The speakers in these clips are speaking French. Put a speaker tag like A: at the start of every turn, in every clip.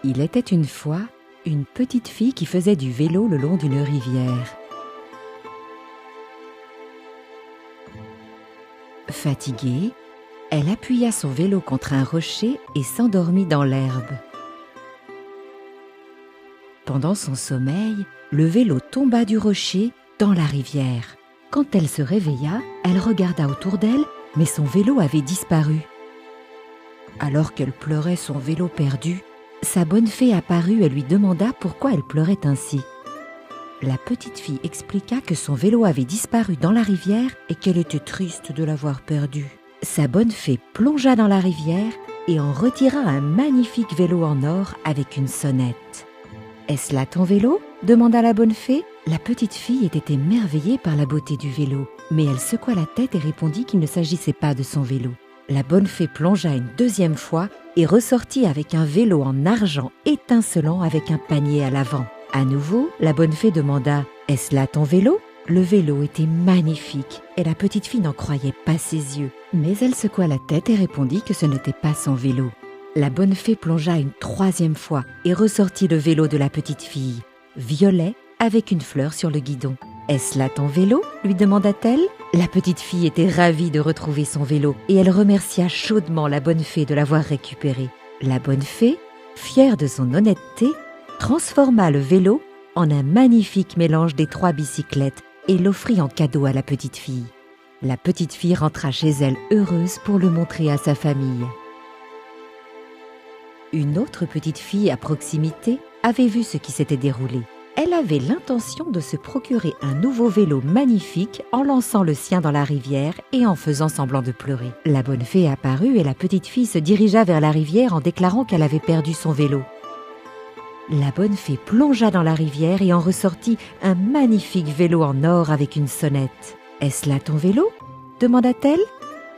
A: Il était une fois une petite fille qui faisait du vélo le long d'une rivière. Fatiguée, elle appuya son vélo contre un rocher et s'endormit dans l'herbe. Pendant son sommeil, le vélo tomba du rocher dans la rivière. Quand elle se réveilla, elle regarda autour d'elle, mais son vélo avait disparu. Alors qu'elle pleurait son vélo perdu, sa bonne fée apparut et lui demanda pourquoi elle pleurait ainsi. La petite fille expliqua que son vélo avait disparu dans la rivière et qu'elle était triste de l'avoir perdu. Sa bonne fée plongea dans la rivière et en retira un magnifique vélo en or avec une sonnette. « Est-ce là ton vélo ?» demanda la bonne fée. La petite fille était émerveillée par la beauté du vélo, mais elle secoua la tête et répondit qu'il ne s'agissait pas de son vélo. La bonne fée plongea une deuxième fois et ressortit avec un vélo en argent étincelant avec un panier à l'avant. À nouveau, la bonne fée demanda « Est-ce là ton vélo ?» Le vélo était magnifique et la petite fille n'en croyait pas ses yeux, mais elle secoua la tête et répondit que ce n'était pas son vélo. La bonne fée plongea une troisième fois et ressortit le vélo de la petite fille, violet avec une fleur sur le guidon. « Est-ce là ton vélo ?» lui demanda-t-elle. La petite fille était ravie de retrouver son vélo et elle remercia chaudement la bonne fée de l'avoir récupéré. La bonne fée, fière de son honnêteté, transforma le vélo en un magnifique mélange des 3 bicyclettes et l'offrit en cadeau à la petite fille. La petite fille rentra chez elle heureuse pour le montrer à sa famille. Une autre petite fille à proximité avait vu ce qui s'était déroulé. Elle avait l'intention de se procurer un nouveau vélo magnifique en lançant le sien dans la rivière et en faisant semblant de pleurer. La bonne fée apparut et la petite fille se dirigea vers la rivière en déclarant qu'elle avait perdu son vélo. La bonne fée plongea dans la rivière et en ressortit un magnifique vélo en or avec une sonnette. « Est-ce là ton vélo ?» demanda-t-elle.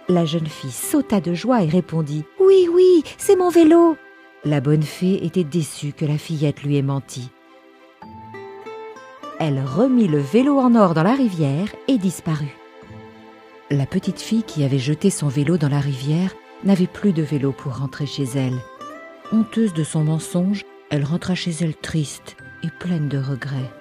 A: La jeune fille sauta de joie et répondit « Oui, oui, c'est mon vélo !» La bonne fée était déçue que la fillette lui ait menti. Elle remit le vélo en or dans la rivière et disparut. La petite fille qui avait jeté son vélo dans la rivière n'avait plus de vélo pour rentrer chez elle. Honteuse de son mensonge, elle rentra chez elle triste et pleine de regrets.